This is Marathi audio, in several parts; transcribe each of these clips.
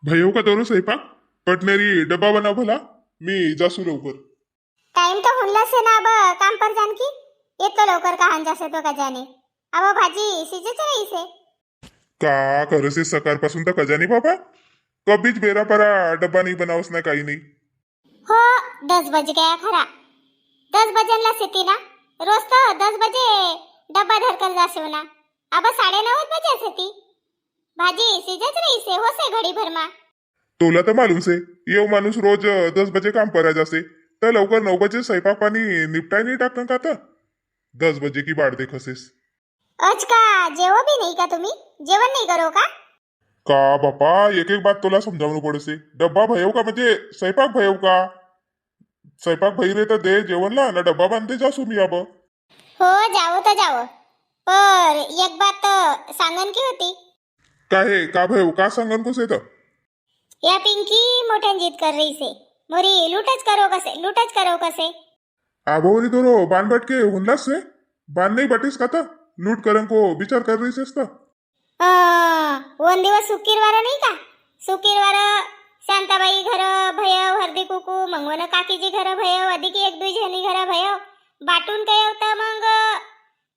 भयो का तोरो स्वयंपाक पटनेरी डब्बा बना भला मी जासू लवकर. टाइम तो हुनला से ना अब काम पर जान की ये तो लवकर कहां जासे तो का जाने अब भाजी सीजेच रही से का करसे सकाळपासून तर कजानी बाबा कधीच बेरा परा डब्बा नाही बनावस ना काही नाही. हो 10 बज गया खरा 10 बजनला सिटी ना रोज तो 10 बजे डब्बा धर कर जासे ना अब 9:30 बजे सिटी भाजी सीजेच रही से हो से घड़ी भर मा तोला तर मालूम से येऊ माणूस रोज 10 बजे काम करा जासे तर लवकर 9 बजे स्वयंपाक पाणी निपटाय नाही टाकणं का आता 10 बजे की बाड देखसेस. आज का जेवो भी नहीं का तुम्ही जेवण नहीं करो का बापा एक एक बात तुला समजावणं पडसे डब्बा भयव का म्हणजे स्वयंपाक भयव का स्वयंपाक भई रे तर दे जेवणला ना डब्बा बांधते जासू मी अब. हो जाओ तो जाओ पर एक बात सांगन की होती काय का भयव का सांगन कसे तर या पिंकी मोठ्यान जीत कर रही से मोरी लूटच करो कसे आभोवरी तो बांध बटके हुनलास से बांध नहीं बटीस का तर लूट करन को विचार कर रही सेस तर वन दिवस सुकीरवार नाही का सुकीरवार शांताबाई घर भयव हरदी कुकू मंगवन काकीजी घर भयव अधिक एक दुई जणी घर भयव बाटून काय होतं मग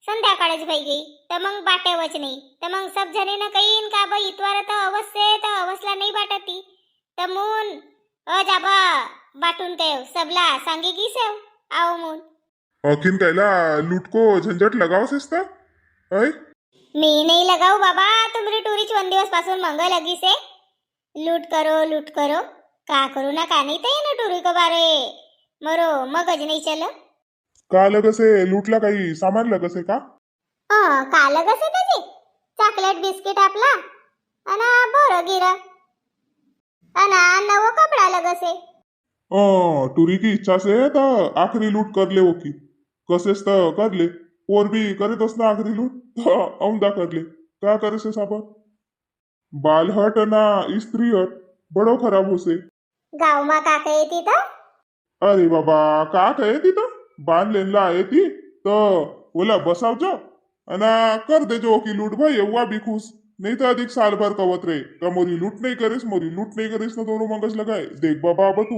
संध्याकाळच भाई गई तर मग बाटेवच नाही तर मग सब जणीनं कईन का बाई इतवार तर अवश्य तर अवसला नाही बाटती तर मून जाबा बाटून काय सबला सांगी की सेव आओ मून अखिन कायला लूट को झंझट लगावसेस तर ऐ मी नहीं लगाऊ बाबा तुम्हारी टूरीच 1 दिवस पासून मंग लगी से लूट करो का करू ना का नहीं ते ना टूरी को बारे मरो मगज नहीं चलो का लगसे लूटला काही सामान लगसे का का लगसे त्याची चॉकलेट बिस्किट आपला अना बोरो गिरा अना नवो कपड़ा लगसे टुरी की इच्छा से तर आखरी लूट कर ले वो की कसेस तर कर ले और भी करे तस ना आखरी लूट तर औंदा कर ले का करे से साबर बाल हट ना स्त्री हट बड़ो खराब होसे. गाव मा काका येती तर अरे बाबा का कहे ती तर बांध लेनला आहे ती तर ओला बसावजो आणि कर देजो की लूट भाई एव्हा भी खुश नहीं तो अधिक साल भर कवत रे का मोरी लूट नहीं करीस ना दोनों मंगस लगाए देख बाबा अब तू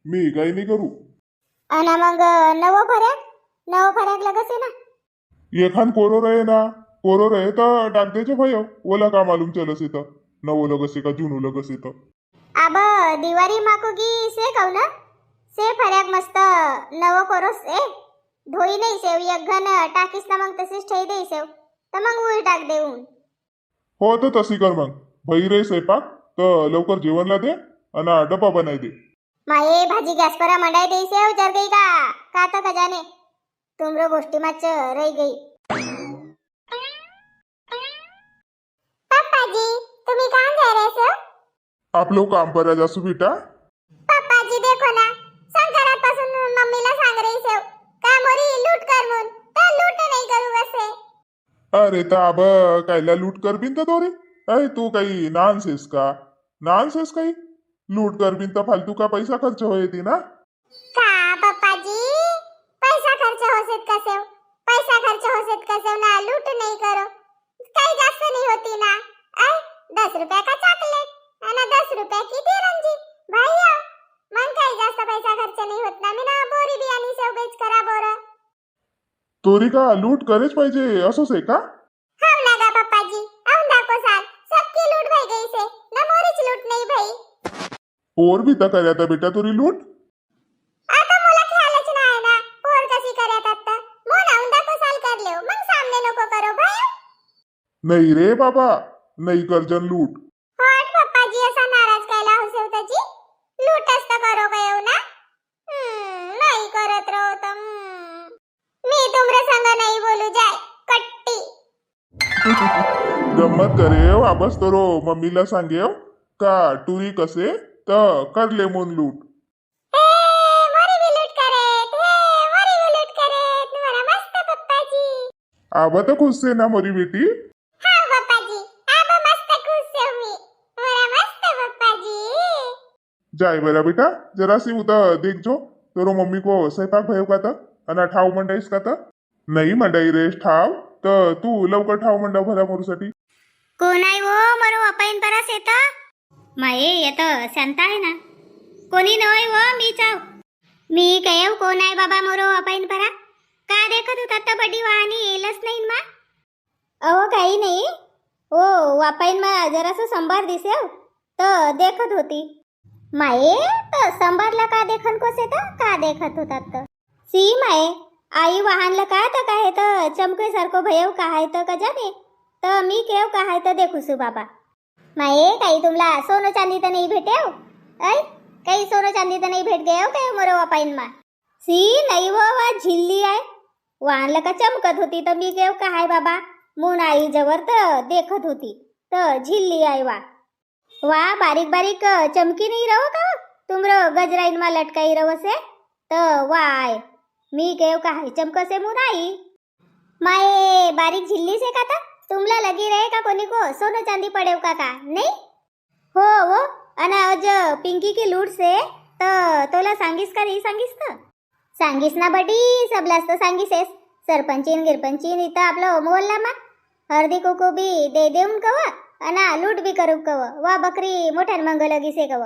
मी काही नाही करू. अना मग नवो फरक लगसे ना एखान कोरो रहे तर डाक देजो भाई ओला का मालूम चलस येतं नवो लगसे का जुनू लगस येतं. अब दिवाळी माकोगी से कहू ना से फरक मस्त नवो करो से धोई नाही सेव एक घन टाकीस ना मग तशीच ठेई देई सेव तर मग उल टाक देऊन हो तर तशी कर मग भाई रे स्वयंपाक तर लवकर जेवणला दे आणि डब्बा बनाय दे. माये भाजी गॅस पर मंडाई देई सेव जर गई का तो का जाने तुमरो गोष्टी मच रही गई. पप्पा जी तुम्ही कहां जा रहे हो आप लोग काम पर जासू बेटा. पप्पा जी देखो ना संक्रांतपासून मम्मीला सांग रही सेव का मोरी लूट कर म्हणून तर लूट नाही करू कसे अरे तर अब कायला लूट कर बिन तर दोरे अरे तू काही नानसेस काही लूट कर बिन तर फालतू का पैसा खर्च हो येते ना का पप्पा जी पैसा खर्च होसेत कसे ना लूट नहीं करो काही जास्त नहीं होती ना 10 रुपया का चॉकलेट आणि 10 रुपया की तिरंजी भैया मन काही जास्त पैसा खर्च नहीं होत ना मी ना बोरी बियाणी सेव बेच करा बोरा तोरी का लूट करेच पाहिजे असंच आहे का. हम लगा पप्पा जी औंधा को साल सबकी लूट भई गई से ना मोरीच लूट नहीं भई और भी तर કર્યા તા बेटा तोरी लूट आता मला ख्यालच नाही ना पोर कशी करत आता मोन औंधा को साल कर लेव मग सामने नको करो भैया नाही रे बाबा नाही करजन लूट. हट पप्पा जी असा नाराज कायला होसे होताची लूटच तर करो गयो ना नाही करत रहो तुम मी तुमरे संग नाही बोलू जाय कट्टी गंमत करे वापस तरो मम्मीला सांगेव का टुरी कसे तर कर ले मोन लूट. मोरी भी लूट करेत मला मस्त पप्पा जी आबा तर खुश से ना मोरी बेटी. हाँ पप्पा जी अब मस्त खुश से मी मला मस्त पप्पा जी जाय बरा बेटा जरा सी उतर देख जो तरो मम्मी को स्वयंपाक भयो का तर आणि ठाव मंडाईस का तर नाही मंडाई रे ठाव तर तू लवकर ठाव मंडाव भला मोरूसाठी. कोण आहे वो मरो अपाइन परास येता माये येत शांत आहे ना, कोणी नव्हे व मी चाव. मी कयव कोण आहे बाबा मोरो अपाईन परा. का देखत होता तर बडी वाहनी येलच नाही मा. अहो काही नाही ओ वापाईन मा जरासं संभार दिसेव तर देखत होती. माये तर संभारला का देखन कोसे तर का देखत होतात तर सी माये आई वाहनला का तर काय तर चमके सारखं भयव का आहे तर का जाने तर मी केव का आहे तर देखू सु बाबा. माये काही तुमला सोनं चांदी तर नाही भेटेव ऐ काही सोनं चांदी तर नाही भेट गये काय मोरो वापाईन मा. सी नाही वा झिल्ली आहे वाहनला का चमकत होती तर मी केव का आहे बाबा मून आई जवळ तर देखत होती तर झिल्ली आहे वा. वा बारीक बारीक चमकी नाही रहो का तुमरो गजराईन मा लटकाई रवसे तर वाय मी केव का है चमकसे मुन आई. माये बारीक झिल्ली से का था तुमला लगी रहे का कोणी को सोनं चांदी पडेव का नाही. हो वो अना आज पिंकी की लूट से तर तोला सांगीस का नाही सांगीस तर सांगीस ना बडी सबलास तर सांगीसेस. सरपंचीन गिरपंचीन इथं आपलं मोहल्ला मा हळदी कुकू बी दे देऊन कव अना लूट बी करू कव वा बकरी मोठ्यान मंग लगीसे कव.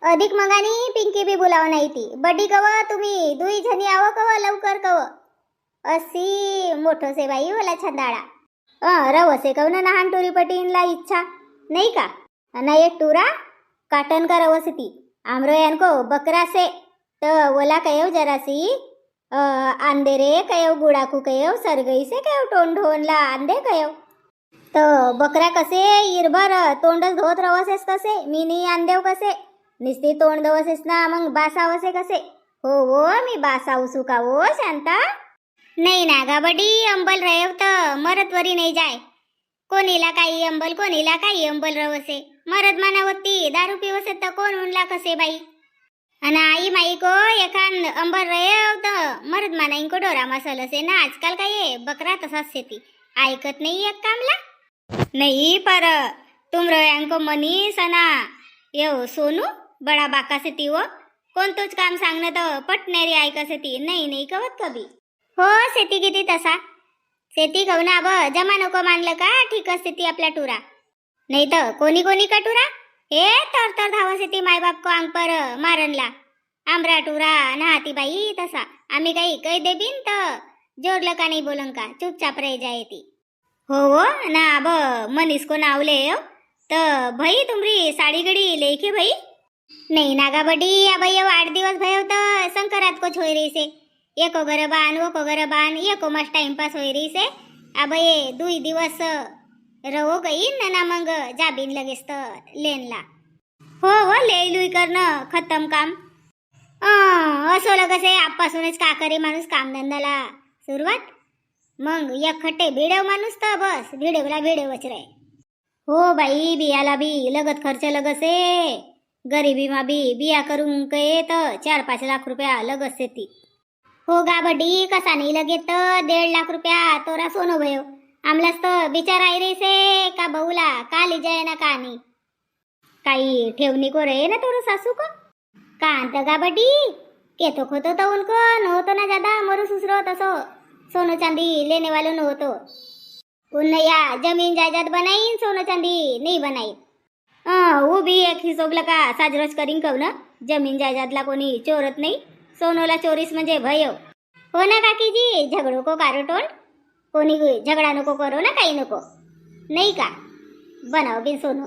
अधिक मंगानी पिंकी बी बोलाव नाही ती बडी कव तुम्ही दुई जणी आव कव लवकर कव असी मोठो से बाई ओला छंदाळा रवसे कव ना लहान टुरी पटीनला इच्छा नाही का. अना एक टुरा काटन का रवसे ती आमरो यानको बकरा से तर ओला कयो जरासी आंदे रे कयो गुडाकू कयो सरगई से कयो टोंढोनला आंदे कयो तो बकरा कसे इरभर तोंडच धोत रवसेस कसे मी नाही आंदेव कसे निस्ती तोंड दवसेस ना मग बासावसे कसे. हो वो मी बासावसू का वो शांता नाही ना गा बडी अंबल रहेव तर मरतवरी नाही जाय. कोणीला काही अंबल कोणीला काही अंबल रवसे मरद मानावती दारू पिवसे तर कोण उनला कसे बाई. आणि आई माई को एखान अंबर रहेव तर मरद मानाईन को डोरा मसल से ना आजकाल काय बकरा तसाच शेती ऐकत नाही एक कामला नाही पर तुम रोयांको मनी सना येव सोनू बडा बाका से ती वो कोणतोच काम सांगणं तर पटनेरी ऐकसे ती नाही कवत कभी. हो शेती किती तसा शेती कवना ब जमा नको मानलं का ठीक असते ती आपला टुरा नाही तर कोणी कोणी का टुरा हे तर धावस ती मायबाप को अंग पर मारनला आमरा टुरा नहाती बाई तसा आम्ही काही कही देबीन तर जोडलं का नाही बोलन का चुपचाप रह जाए ती. हो ना अब मनीष को नावले तर भाई तुमरी साडी गडी लेखे भाई नाही नागा बडी अब 8 दिवस भयो तर संकरात को छोई रही से एको घर बान वो को घर बान एको मस्त टाइम पास होई रही से अब ये 2 दिवस रहो गई ना मग जाबीन लगेच तर लेनला. हो ले लुई करणं खतम काम असो लगसे आपासूनच काकरी माणूस कामधंदाला सुरुवात मग एक खट्टे भिडेव माणूस तर बस भिडेवला भिडेवच रे. हो बाई बियाला बी लगत खर्च लगसे गरीबी मा बी बिया करून कये तर 4-5 लाख रुपया लगस ती. हो गा बडी कसा नाही लगे तर 1.5 लाख रुपया तोरा सोनो भयो आमलाच तर बिचार आई रे से का बहुला काली जाय ना कानी काही ठेवनी को रे ना तोर सासू को कांत गा बडी केतो खोतो तो उनको नहोतो ना ज्यादा मोरू सुसरो तसो सोनो चांदी लेने वालो नहोतो पुन्हा या जमीन जायदाद बनाईन सोनो चांदी नाही बनाई. वो भी एक हिशोबला का साजरच करीन कव ना जमीन जायदादला कोणी चोरत नाही सोनोला चोरीस म्हणजे भयो. हो ना काकीजी झगडो को कारोटोन कोणी झगडा नको करो ना काही नको नाही का बनाव बिन सोनो.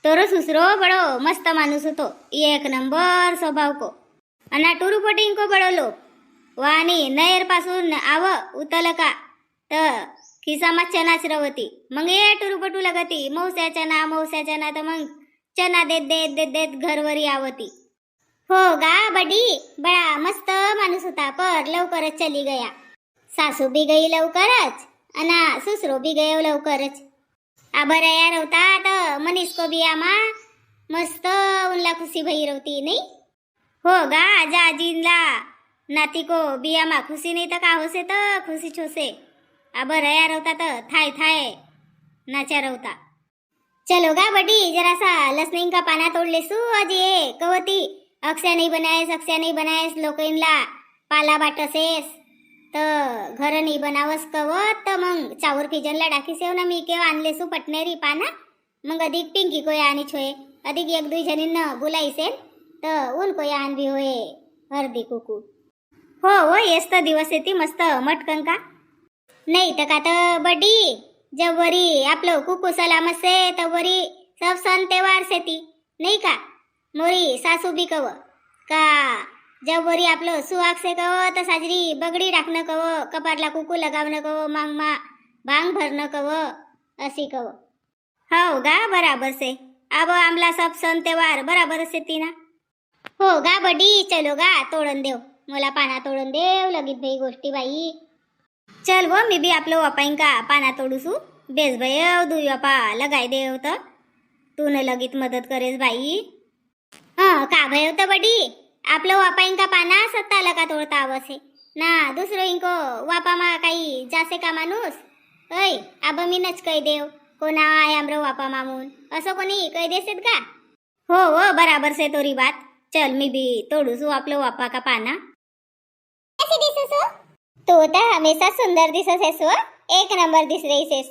तोरो सुसरो बड़ो मस्त माणूस होतो एक नंबर स्वभाव को अना टुरू पटिंग को बड़ो लोक वाणी नयर पासून आव उतल का तर खिसामा चनाच रवती मग ये टुरूपटू लगती मौस्या चना तर मग चना देत घरवरी आवती. हो गा बडी बडा मस्त माणूस होता पर लवकरच चली गया. सासू बी गई लवकरच अना सुसरो बी गयो लवकरच. आबर यार होता तर मनीष को बी आमा मस्त उनला खुशी भई रवती नाही. हो गा आजीनला नाती को बी आमा खुशी नाही तर का होसे तर खुशी छोसे आबर यार होता तर थाय नाचा रवता. चलो गा बडी जरासा लसणीन का पाना तोड़ले सु आज ये कवती अक्ष्या नहीं बनायस लोकइनला पाला बाटसेस तर घर नाही बनावस कवत तर मग चावर फिजनला डाकीसेव ना मी केव आणलेसू पटनेरी पाना मग अधिक पिंकी कोया आणि छोय अधिक एक दुई जणींना बोलायसेल तर ऊन कोया आण बी होय हळदी कुकू. हो हो येस तर दिवस येते मस्त मटकन का नाही तर का तर बडी जब वरी आपलं कुकू सलामत से तर वरी सब सण त्योहार से ती नाही का मोरी सासू बी कव का जब वरी आपलं सुहाग से कव तर साजरी बगडी टाकणं कव कपाटला कुकू लगावणं कव मांग मा भांग भरणं कव अशी कव. हो गा बराबर से अब आमला सब सण त्योहार बराबर से ती ना. हो गा बडी चलो गा तोडून देव मला पाना तोडून देव लगीत भाई गोष्टी बाई. चल वो मी बी आपलं वापाईन का पाना तोडूसू बेस भय दुई वापा लगाय देव तर तू न लगीत मदत करेस बाई. का भय तर बडी आपलं वापाईन का पाना सत्ता लगा तोडता आवसे ना दुसरं इंको वापा मा काही जासे का माणूस ऐ आब मी नच कही देव कोणा आय आमरो वापा मामून असं कोणी कही देसेत का. हो हो बराबर से तोरी बात. चल मी बी तोडूसू आपलं वापा का पाना. कैसी दिससो तू तर हमेशा सुंदर दिसस आहेस व एक नंबर दिस रहीस.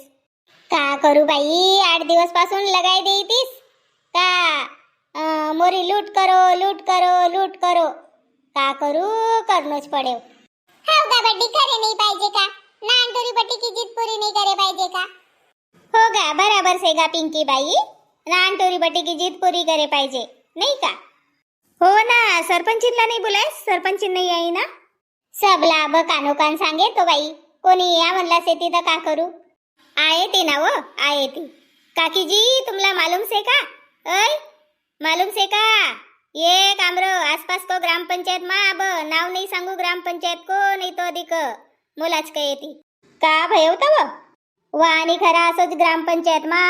का करू बाई 8 दिवस पासून लगाई देतीस का मोरी लूट करो लूट करो लूट करो का करू करनोच पड़े. हाव गा बड्डी खरे नहीं पाहिजे का नानटोरी बट्टी की जिद पूरी नहीं करे पाहिजे का. हो गा बराबर से गा पिंकी बाई नानटोरी बट्टी की जिद पूरी करे पाहिजे नाही का. हो ना सरपंचीला नाही बोलाय सरपंची नाही आई ना सबला ब कानो कान सांगे तो बाई कोणी या म्हणला सेती तर का करू. आये ती ना वो आये ती काकी जी तुमला मालूम से का ऐ मालूम से का ये कामरो आसपास को ग्राम पंचायत मा अब नाव नहीं सांगू ग्राम पंचायत को नहीं तो अधिक मोलाच का येती का भय होता वो वाणी खरा असोच ग्राम पंचायत मा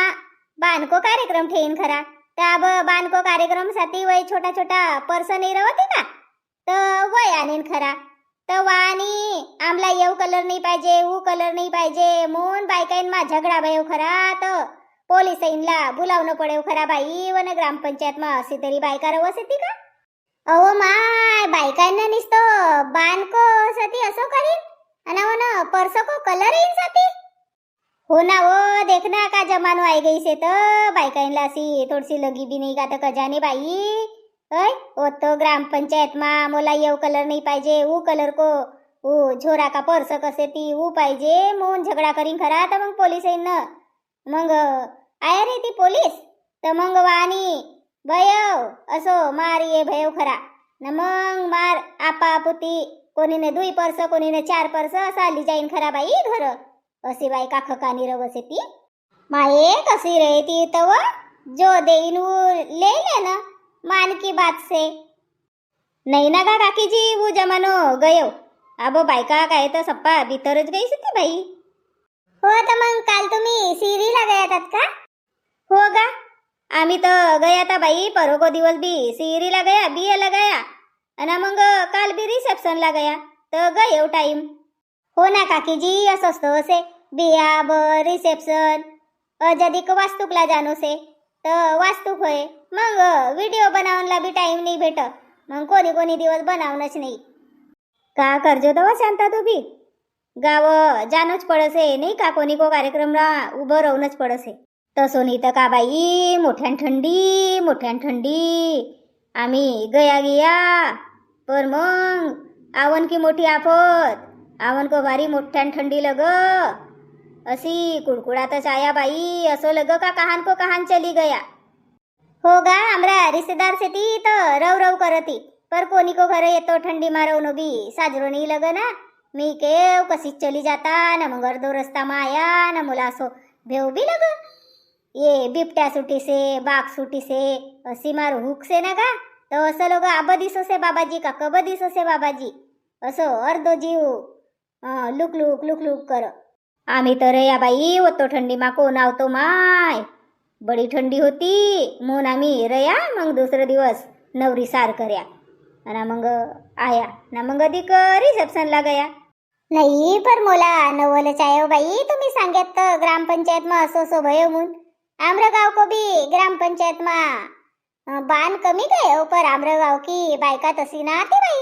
बान को कार्यक्रम ठेईन खरा तर अब बान को कार्यक्रम साठी वय छोटा छोटा पर्सन नहीं रवती का तर वय आणीन खरा तर वाणी आमला येऊ कलर नाही पाहिजे ऊ कलर नाही पाहिजे मोन बायकाईन मा झगडा भयव खरा तर पोलिसाईनला बोलावणं पडेव खरा बाई वन ग्रामपंचायत मा अशी तरी बायका रवस येते का. अहो माय बायकांना निसतो बान को सती असो करीन आणि वन पर्स को कलर येईन सती. हो ना वो देखना का जमानो आई गई से तर बायकाईनला अशी थोडीशी लगी बी नाही का तर कजाने बाई ऐ ओ तो ग्राम पंचायत मा मोला येऊ कलर नहीं पाहिजे ऊ कलर को ऊ झोरा का पर्स कसे ती ऊ पाहिजे मोन झगडा करीन खरा तर मग पोलीस येईन ना मग आया रे ती पोलीस तर मग वाणी भयव असो मार ये भयव खरा न मग मार आपा पुती कोणीने 2 पर्स कोणीने 4 पर्स असा ली जाईन खरा बाई घर अशी बाई का खकानी रवसे ती माये कशी रे ती तव जो देईन ऊ ले ले ना मान की बात से नहीं ना का काकी जी वो जमानो गयो अब बायका काय तर सप्पा भीतरच गई ती बाई. हो तर मग काल तुम्ही सिरीला गयातात का. हो गा आम्ही तर गया था बाई परो को दिवस बी सिरीला गया बियाला गया आणि मग काल बी रिसेप्शनला गया तर गयो टाइम. हो ना काकी जी असं असतं असे बिया ब रिसेप्शन जदिक वास्तुकला जानो से तर वास्तुक होय मग व्हिडिओ बनावनला बी टाइम नाही भेट मग कोणी कोणी दिवस बनावनच नाही. का करजो तो शांता तू बी गाव जानोच पडसे नाही का कोणी को कार्यक्रमला उभं राहूनच पडसे तसो नाही तर का बाई मोठ्यान थंडी आम्ही गया पर मग आवन की मोठी आफत आवन को भारी मोठ्यान थंडी लग अशी कुडकुडातच आया बाई असो लग का कहान को कहान चली गया. हो गा हमरा रिश्तेदार से ती तर रव रव करती पर कोणी को घर येतो थंडी मारवनो बी साजरो नाही लग ना मी केव कशी चली जाता न मग अर्धो रस्ता मा आया न मुला असो भेव बी लग ये बिबट्या सुटी से बाघ सुटी से अशी मार हुक से ना का तो असं लोग आब दिसो से बाबाजी का कब दिसो से बाबाजी असो अर्धो जीव लुक लुक लुक लुक कर. आम्ही तर या बाई होतो थंडी मा कोण आवतो माय बडी थंडी होती म्हणून आम्ही रया मग दुसरा दिवस नवरी सार कर्या आणि मग आया ना मग अधिक रिसेप्शनला गया. नाही पर मोला नवलच आहे बाई तुम्ही सांगत तर ग्रामपंचायत मा असो असो भयो म्हणून आमरा गाव को भी ग्रामपंचायत मा बान कमी गयो पर आमरा गाव की बायका तशी ना आती बाई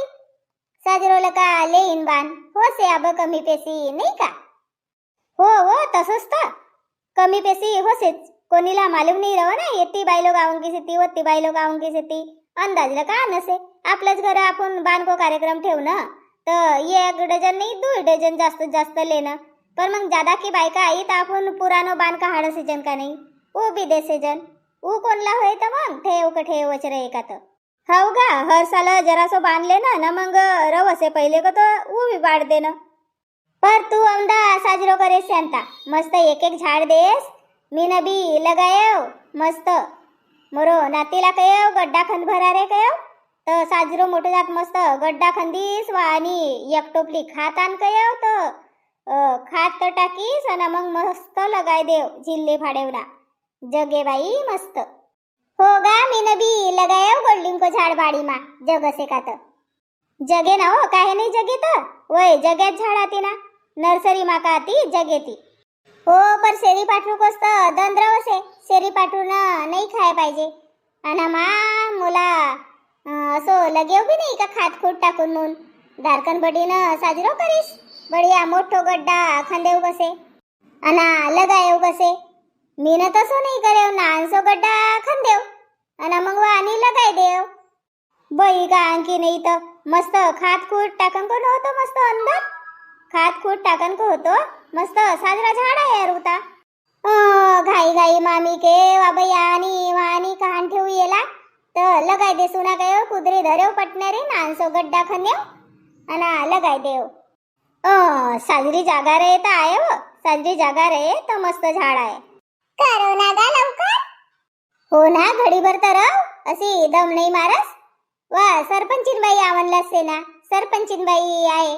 साजरोल का लेईन बान हो से अब कमी पेशी नाही का. हो हो तसंच तर कमी पेशी होसेच कोणीला मालूम नाही रहो ना, येती बाई लोग आऊंगी सेती, वत्ती बाई लोग आऊंगी सेती, अंदाजला का नसे. आपल्याच घर आपण बांधको कार्यक्रम ठेवू ना, तर 1 डझन नाही 2 डझन जास्तीत जास्त लेणं. पर मग ज्यादा की बायका आई तर आपण पुरानो बांध का हाड सीजन का नाही, वो बी दे सीजन वो कोणला होय तर मग ठेव का ठेवच रे का तर हो गा. हर साल जरासो बांधले ना मग रवसे पहिले का तो वो भी बाढ़ देना. पर तू अमदा साजरो करे शांता, मस्त एक एक झाड देस, मी न बी लगायो मस्त. मोरो नातीला कयो गड्डा खंद भरा रे कयो, तर साजरो मोठो जात मस्त गड्डा खंदीस वा आणि एक टोपली खात आण कयो, तर खात तर टाकीस आणि मग मस्त लगाय देव झिल्ले फाडेवना जगे बाई मस्त. हो गा मी न बी लगायो गोल्डिंग को झाड बाड़ी मा जग से का तर जगे ना हो, काहे नाही जगे तर वय जग्यात झाड आती ना, नर्सरी मा का आती जगेती हो. पर शेरी पाठरू कोस्त दंद्रवसे, शेरी पाठरून नाही खाय पाहिजे. आणि मा मुला असो लगेव बी नाही का खात खूट टाकून म्हणून धारकन बडीनं साजरो करीस. बढिया मोठो गड्डा खंदेव कसे अना लगायो कसे. मी न तसो नाही करेव ना, आणसो गड्डा खंदेव आणि मग वाणी लगाय देव बाई का आणखी नाही तर मस्त खात खूट टाकन को होतो, मस्त अंदर खात खूट टाकन को होतो, मस्त साजरा झाड आहे यार होता. घाई घाई मामी के बाबाई आणि वाणी कहाण ठेवू येला तर लगाय दे सुना कयो कुदरी धरेव पटणारे नानसो गड्डा खन्याव आणि लगाय देव. साजरी जागा रे तर आहे व साजरी जागा रे तर मस्त झाड आहे. करो ना गा लवकर. हो ना घडीभर तर अशी दम नाही मारस. वा सरपंचीन बाई आवनला से ना, सरपंचीन बाई आहे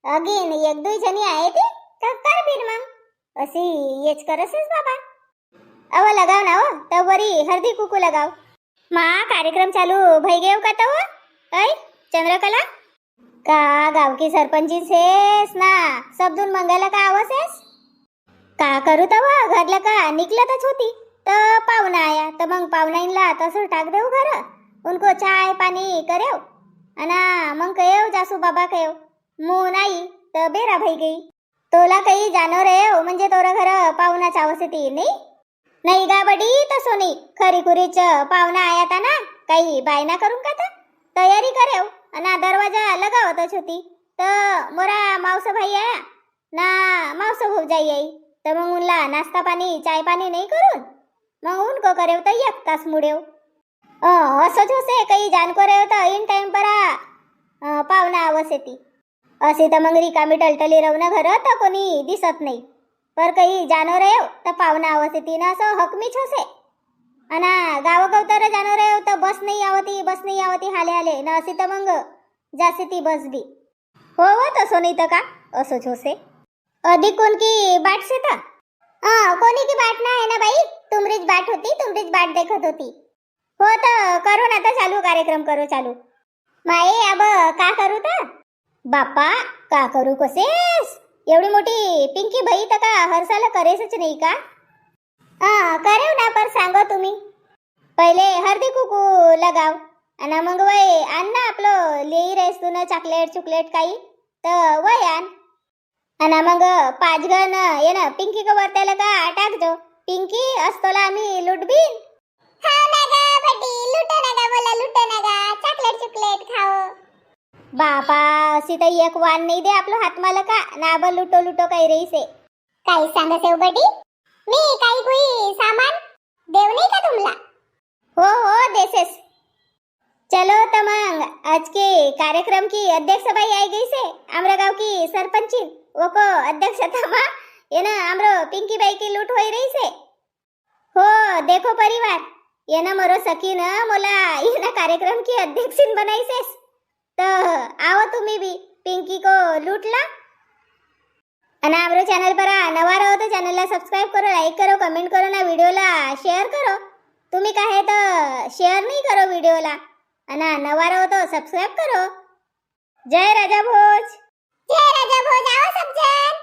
अगेन 1-2 जणी आहे ती कर बीर मग अशी येच करसेस बाबा. अव लगाव ना हो तर वरी हळदी कुकू लगाव. मा कार्यक्रम चालू भई गेव का तव ऐ चंद्रकला का गावकी सरपंची सेस ना सबदून मंगायला का आवसेस का करू तव घरला का निकलतच होती तर पाहुणा आया तर मग पाहुणाईनला तसं टाक देऊ घर उनको चाय पाणी करेव अना मग कयो जासू बाबा कयो मू नाही तर बेरा भई गई. तोला काही जानो रे म्हणजे तोरा घर पाहुणा चावसती नाही नाही गा बडी तसो नाही. खरी खुरीच पाहुणा आया था ना काही बायना करून का तर तयारी करेव आणि दरवाजा लगावतच होती तर मोरा मावसा भाई आया ना मावसा भाऊ जाई आई तर मग उनला नाश्ता पाणी चाय पाणी नाही करून मग उनको करेव तर 1 तास मुडेव. असंच होसे काही जानको रेव तर इन टाइम परा पाहुणा आवस येती असे तर मग रिकामी टलटली रवणं घर तर कोणी दिसत नाही. पर काही जानो रेव तर पाहुणा आवस येती ना असं हकमीच होसे. अना गावगावतर जानो रेव तर बस नाही आवती हाले हाले ना असे तर मग जासे ती बस बी हो तसं नाही तर का असंच होसे. अधिक कोण की बाट से था कोणी की बाट ना आहे ना बाई, तुमरीच बाट होती, तुमरीच बाट देखत होती. हो तर करू ना आता चालू कार्यक्रम करू चालू. माये अब का करू तर बाप्पा का करू कसेस एवढी मोठी पिंकी बाई तर का हरसाला करेसच नाही का. करेव ना पर सांगो तुम्ही पहिले हळदी कुकू लगाव आणि मग वय आण ना आपलं लेई रेस तू ना चॉकलेट काही तर वय आण आणि मग 5 गण ये ना पिंकी को वरत्याला का टाकजो. पिंकी असतोला आम्ही लुटबीन. हा ना गा बडी लुटो ना गा बोला लुटो ना गा चॉकलेट खाओ. बापा अशी तर 1 वाण नाही दे आपलं हात मला का ना ब लुटो काही रहीसे. काही सांगा सेव बडी मी काही कोई सामान देव नहीं का तुमला. हो देसेस. चलो तो मग आज के कार्यक्रम की अध्यक्ष बाई आई गई से आमरा गांव की सरपंची वो को अध्यक्षता मा ये ना आमरो पिंकी बाई की लूट होई रही से. हो देखो परिवार ये ना मरो सकी ना मोला ये ना कार्यक्रम की अध्यक्षिन बनाई सेस तो आओ तुम्ही भी पिंकी को लूटला. અને આપણો ચેનલ પર નવા રહો તો ચેનલને સબસ્ક્રાઇબ કરો, લાઈક કરો, કમેન્ટ કરો ના વિડિયોला શેર કરો. तुम्ही काय तर शेअर नाही करो व्हिडिओला आणि नवा રહો તો સબસ્ક્રાઇબ કરો. જય રાજા ભોજ. જય રાજા ભોજ. આવો सब जन.